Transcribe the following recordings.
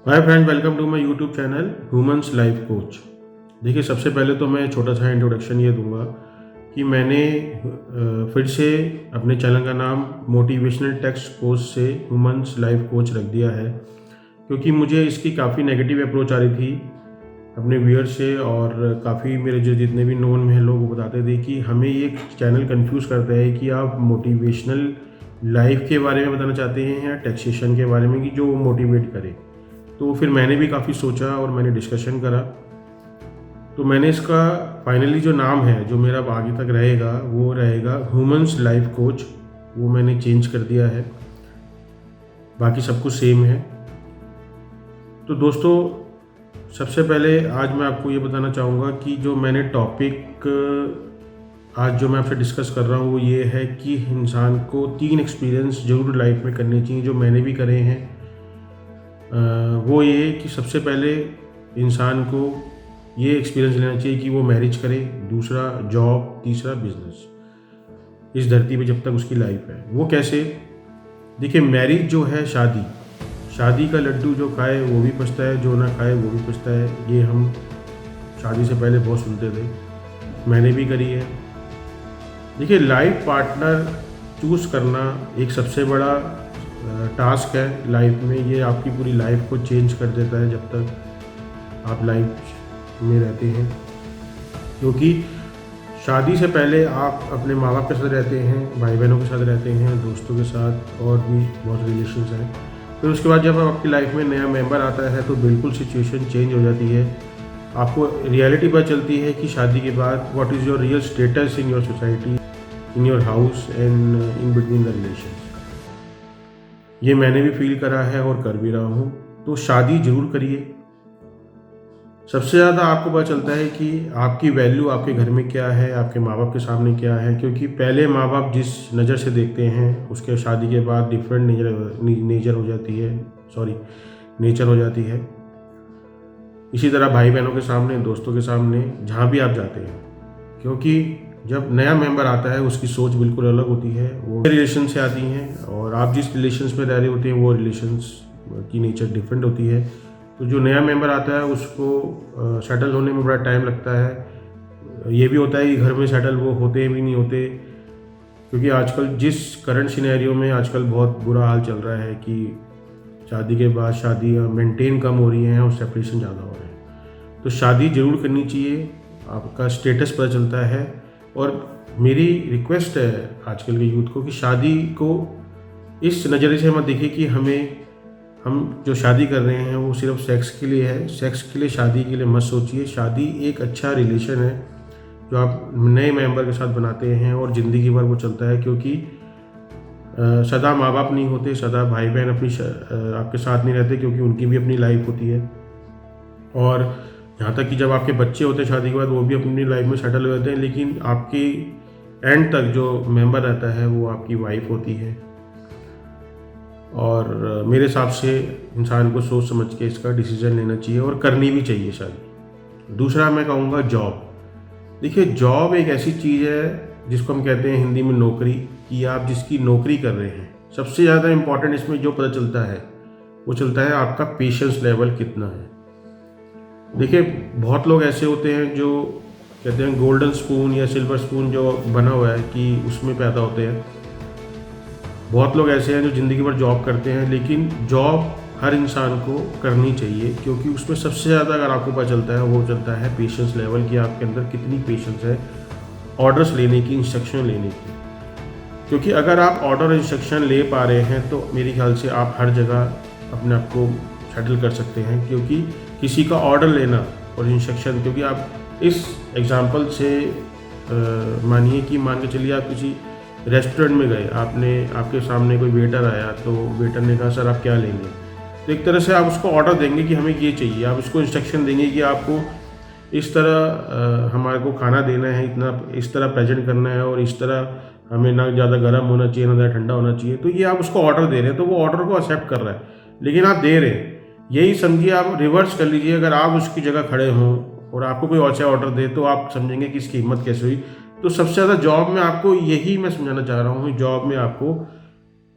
Hi friend, welcome to my YouTube channel humans life coach. देखिए, सबसे पहले तो मैं छोटा सा इंट्रोडक्शन ये दूंगा कि मैंने फिर से अपने चैनल का नाम मोटिवेशनल टेक्स्ट कोच से ह्यूमंस लाइफ कोच रख दिया है, क्योंकि मुझे इसकी काफ़ी नेगेटिव अप्रोच आ रही थी अपने व्यूअर से। और काफ़ी मेरे जो जितने भी नोन में लोग वो बताते थे कि हमें ये चैनल कंफ्यूज करता है कि आप मोटिवेशनल लाइफ के बारे में बताना चाहते हैं या टैक्सेशन के बारे में, कि जो मोटिवेट करे। तो फिर मैंने भी काफ़ी सोचा और मैंने डिस्कशन करा, तो मैंने इसका फाइनली जो नाम है जो मेरा अब आगे तक रहेगा वो रहेगा ह्यूमंस लाइफ कोच। वो मैंने चेंज कर दिया है, बाकी सब कुछ सेम है। तो दोस्तों, सबसे पहले आज मैं आपको ये बताना चाहूँगा कि जो मैंने टॉपिक आज जो मैं आपसे डिस्कस कर रहा हूँ वो ये है कि इंसान को 3 एक्सपीरियंस ज़रूर लाइफ में करने चाहिए, जो मैंने भी करे हैं। वो ये कि सबसे पहले इंसान को ये एक्सपीरियंस लेना चाहिए कि वो मैरिज करे, दूसरा जॉब, तीसरा बिजनेस। इस धरती पे जब तक उसकी लाइफ है। वो कैसे? देखिए, मैरिज जो है, शादी का लड्डू जो खाए वो भी पछता है, जो ना खाए वो भी पछता है। ये हम शादी से पहले बहुत सुनते थे, मैंने भी करी है। देखिए, लाइफ पार्टनर चूज़ करना एक सबसे बड़ा टास्क है लाइफ में। ये आपकी पूरी लाइफ को चेंज कर देता है जब तक आप लाइफ में रहते हैं, क्योंकि शादी से पहले आप अपने माँ बाप के साथ रहते हैं, भाई बहनों के साथ रहते हैं, दोस्तों के साथ, और भी बहुत रिलेशंस हैं। फिर उसके बाद जब आपकी लाइफ में नया मेंबर आता है तो बिल्कुल सिचुएशन चेंज हो जाती है। आपको रियलिटी पता चलती है कि शादी के बाद what is your real status in your society, in your house and in between the relations. ये मैंने भी फील करा है और कर भी रहा हूँ। तो शादी ज़रूर करिए। सबसे ज़्यादा आपको पता चलता है कि आपकी वैल्यू आपके घर में क्या है, आपके माँ बाप के सामने क्या है, क्योंकि पहले माँ बाप जिस नज़र से देखते हैं उसके शादी के बाद डिफरेंट नेचर हो जाती है। इसी तरह भाई बहनों के सामने, दोस्तों के सामने, जहाँ भी आप जाते हैं, क्योंकि जब नया मेंबर आता है उसकी सोच बिल्कुल अलग होती है। वो रिलेशन से आती हैं और आप जिस रिलेशंस में रह रहे होते हैं वो रिलेशंस की नेचर डिफरेंट होती है। तो जो नया मेंबर आता है उसको सेटल होने में बड़ा टाइम लगता है। ये भी होता है कि घर में सेटल वो होते भी नहीं होते, क्योंकि आजकल जिस करंट सिनेरियो में आजकल बहुत बुरा हाल चल रहा है कि शादी के बाद शादियाँ मेंटेन कम हो रही हैं और सेपरेशन ज़्यादा हो रहे हैं। तो शादी ज़रूर करनी चाहिए, आपका स्टेटस पता चलता है। और मेरी रिक्वेस्ट है आजकल के यूथ को कि शादी को इस नज़रिए से मत देखिए कि हम जो शादी कर रहे हैं वो सिर्फ सेक्स के लिए है। सेक्स के लिए, शादी के लिए मत सोचिए। शादी एक अच्छा रिलेशन है जो आप नए मेंबर के साथ बनाते हैं और ज़िंदगी भर वो चलता है, क्योंकि सदा माँ बाप नहीं होते, सदा भाई बहन आपके साथ नहीं रहते, क्योंकि उनकी भी अपनी लाइफ होती है। और यहाँ तक कि जब आपके बच्चे होते हैं शादी के बाद, वो भी अपनी लाइफ में सेटल हो जाते हैं, लेकिन आपकी एंड तक जो मेंबर रहता है वो आपकी वाइफ होती है। और मेरे हिसाब से इंसान को सोच समझ के इसका डिसीजन लेना चाहिए और करनी भी चाहिए शादी। दूसरा मैं कहूँगा जॉब। देखिए, जॉब एक ऐसी चीज़ है जिसको हम कहते हैं हिंदी में नौकरी, कि आप जिसकी नौकरी कर रहे हैं। सबसे ज़्यादा इम्पॉर्टेंट इसमें जो पता चलता है वो चलता है आपका पेशेंस लेवल कितना है। देखिए, बहुत लोग ऐसे होते हैं जो कहते हैं गोल्डन स्पून या सिल्वर स्पून जो बना हुआ है कि उसमें पैदा होते हैं। बहुत लोग ऐसे हैं जो ज़िंदगी भर जॉब करते हैं, लेकिन जॉब हर इंसान को करनी चाहिए, क्योंकि उसमें सबसे ज़्यादा अगर आपको पता चलता है वो चलता है पेशेंस लेवल, कि आपके अंदर कितनी पेशेंस है ऑर्डर्स लेने की, इंस्ट्रक्शन लेने की। क्योंकि अगर आप ऑर्डर इंस्ट्रक्शन ले पा रहे हैं तो मेरे ख्याल से आप हर जगह अपने आप को सेटल कर सकते हैं। क्योंकि किसी का ऑर्डर लेना और इंस्ट्रक्शन, क्योंकि आप इस एग्जांपल से मान के चलिए आप किसी रेस्टोरेंट में गए, आपके सामने कोई वेटर आया, तो वेटर ने कहा सर आप क्या लेंगे। तो एक तरह से आप उसको ऑर्डर देंगे कि हमें ये चाहिए, आप उसको इंस्ट्रक्शन देंगे कि आपको इस तरह हमारे को खाना देना है, इतना इस तरह प्रेजेंट करना है, और इस तरह हमें ना ज़्यादा गर्म होना चाहिए ना ज़्यादा ठंडा होना चाहिए। तो ये आप उसको ऑर्डर दे रहे हैं, तो वो ऑर्डर को एक्सेप्ट कर रहा है, लेकिन आप दे रहे हैं। यही समझिए, आप रिवर्स कर लीजिए, अगर आप उसकी जगह खड़े हों और आपको कोई और ऑर्डर दे तो आप समझेंगे कि इसकी हिम्मत कैसे हुई। तो सबसे ज़्यादा जॉब में आपको यही मैं समझाना चाह रहा हूँ, जॉब में आपको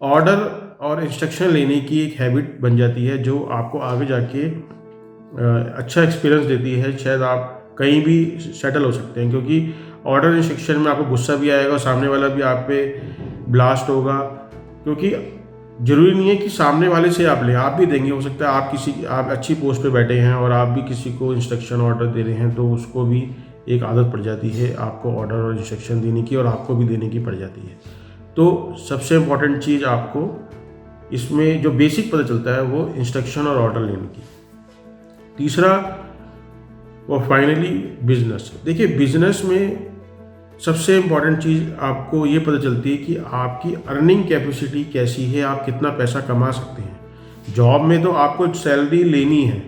ऑर्डर और इंस्ट्रक्शन लेने की एक हैबिट बन जाती है, जो आपको आगे जाके अच्छा एक्सपीरियंस देती है। शायद आप कहीं भी सेटल हो सकते हैं, क्योंकि ऑर्डर इंस्ट्रक्शन में आपको गुस्सा भी आएगा और सामने वाला भी आप पे ब्लास्ट होगा, क्योंकि ज़रूरी नहीं है कि सामने वाले से आप लें, आप भी देंगे। हो सकता है आप अच्छी पोस्ट पे बैठे हैं और आप भी किसी को इंस्ट्रक्शन ऑर्डर दे रहे हैं, तो उसको भी एक आदत पड़ जाती है आपको ऑर्डर और इंस्ट्रक्शन देने की, और आपको भी देने की पड़ जाती है। तो सबसे इम्पॉर्टेंट चीज़ आपको इसमें जो बेसिक पता चलता है वो इंस्ट्रक्शन और ऑर्डर लेने की। तीसरा और फाइनली बिजनेस। देखिए, बिजनेस में सबसे इम्पॉर्टेंट चीज़ आपको ये पता चलती है कि आपकी अर्निंग कैपेसिटी कैसी है, आप कितना पैसा कमा सकते हैं। जॉब में तो आपको सैलरी लेनी है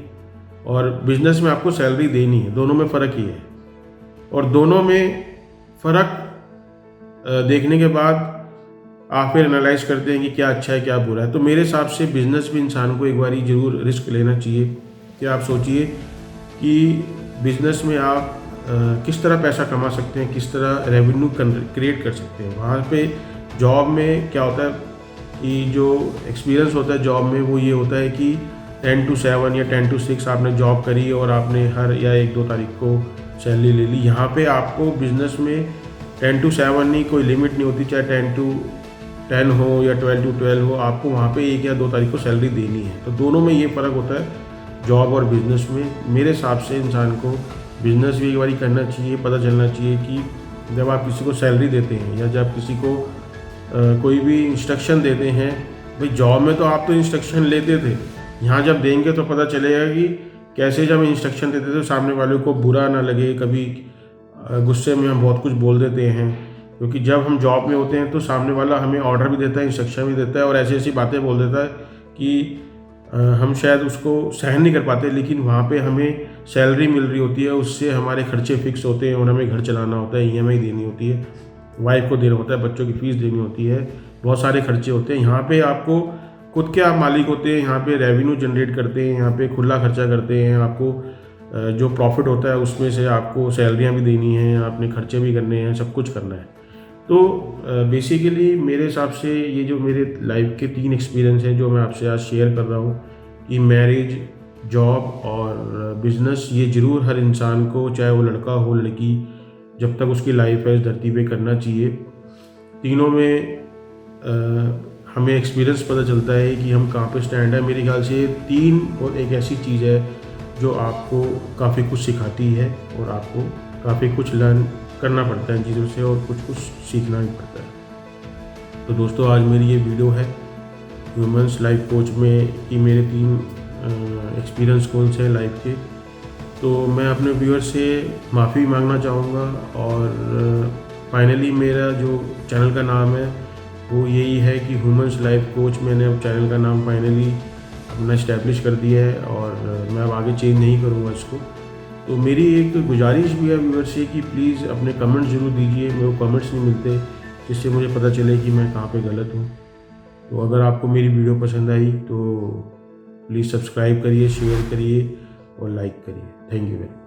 और बिजनेस में आपको सैलरी देनी है, दोनों में फ़र्क ही है। और दोनों में फ़र्क देखने के बाद आप फिर एनालाइज करते हैं कि क्या अच्छा है क्या बुरा है। तो मेरे हिसाब से बिजनेस में इंसान को एक बार ज़रूर रिस्क लेना चाहिए कि आप सोचिए कि बिजनेस में आप किस तरह पैसा कमा सकते हैं, किस तरह रेवेन्यू क्रिएट कर सकते हैं। वहाँ पे जॉब में क्या होता है कि जो एक्सपीरियंस होता है जॉब में वो ये होता है कि 10 to 7 या 10 to 6 आपने जॉब करी और आपने हर या 1-2 तारीख को सैलरी ले ली। यहाँ पे आपको बिजनेस में 10 to 7 नहीं, कोई लिमिट नहीं होती, चाहे 10 to 10 हो या 12 to 12 हो, आपको वहाँ पे 1 या 2 तारीख को सैलरी देनी है। तो दोनों में ये फ़र्क होता है, जॉब और बिज़नेस में। मेरे हिसाब से इंसान को बिज़नेस भी एक बार करना चाहिए, पता चलना चाहिए कि जब आप किसी को सैलरी देते हैं या जब किसी को कोई भी इंस्ट्रक्शन देते हैं, भाई जॉब में तो आप तो इंस्ट्रक्शन लेते थे, यहाँ जब देंगे तो पता चलेगा कि कैसे जब इंस्ट्रक्शन देते थे तो सामने वाले को बुरा ना लगे। कभी गुस्से में हम बहुत कुछ बोल देते हैं, क्योंकि जब हम जॉब में होते हैं तो सामने वाला हमें ऑर्डर भी देता है, इंस्ट्रक्शन भी देता है और ऐसी ऐसी बातें बोल देता है कि हम शायद उसको सहन नहीं कर पाते। लेकिन वहाँ पे हमें सैलरी मिल रही होती है, उससे हमारे खर्चे फिक्स होते हैं और हमें घर चलाना होता है, EMI देनी होती है, वाइफ को देना होता है, बच्चों की फ़ीस देनी होती है, बहुत सारे खर्चे होते हैं। यहाँ पे आपको खुद के आप मालिक होते हैं, यहाँ पे रेवेन्यू जनरेट करते हैं, यहाँ पे खुला खर्चा करते हैं। आपको जो प्रॉफिट होता है उसमें से आपको सैलरियाँ भी देनी हैं, अपने खर्चे भी करने हैं, सब कुछ करना है। तो बेसिकली मेरे हिसाब से ये जो मेरे लाइफ के 3 एक्सपीरियंस हैं जो मैं आपसे आज शेयर कर रहा हूँ कि मैरिज, जॉब और बिज़नेस, ये ज़रूर हर इंसान को, चाहे वो लड़का हो लड़की, जब तक उसकी लाइफ है इस धरती पे करना चाहिए। तीनों में हमें एक्सपीरियंस पता चलता है कि हम कहाँ पे स्टैंड है। मेरे ख्याल से 3 और एक ऐसी चीज़ है जो आपको काफ़ी कुछ सिखाती है और आपको काफ़ी कुछ लर्न करना पड़ता है इन चीज़ों से और कुछ कुछ सीखना भी पड़ता है। तो दोस्तों, आज मेरी ये वीडियो है ह्यूमन्स लाइफ कोच में कि मेरे 3 एक्सपीरियंस कौन से हैं लाइफ के। तो मैं अपने व्यूअर से माफ़ी मांगना चाहूँगा और फाइनली मेरा जो चैनल का नाम है वो यही है कि ह्यूमन्स लाइफ कोच। मैंने अब चैनल का नाम फाइनली अपना इस्टेब्लिश कर दिया है और मैं अब आगे चेंज नहीं करूँगा इसको। तो मेरी एक गुजारिश भी है व्यूअर से कि प्लीज़ अपने कमेंट्स ज़रूर दीजिए। मेरे को कमेंट्स नहीं मिलते जिससे मुझे पता चले कि मैं कहाँ पे गलत हूँ। तो अगर आपको मेरी वीडियो पसंद आई तो प्लीज़ सब्सक्राइब करिए, शेयर करिए और लाइक करिए। Thank you very much.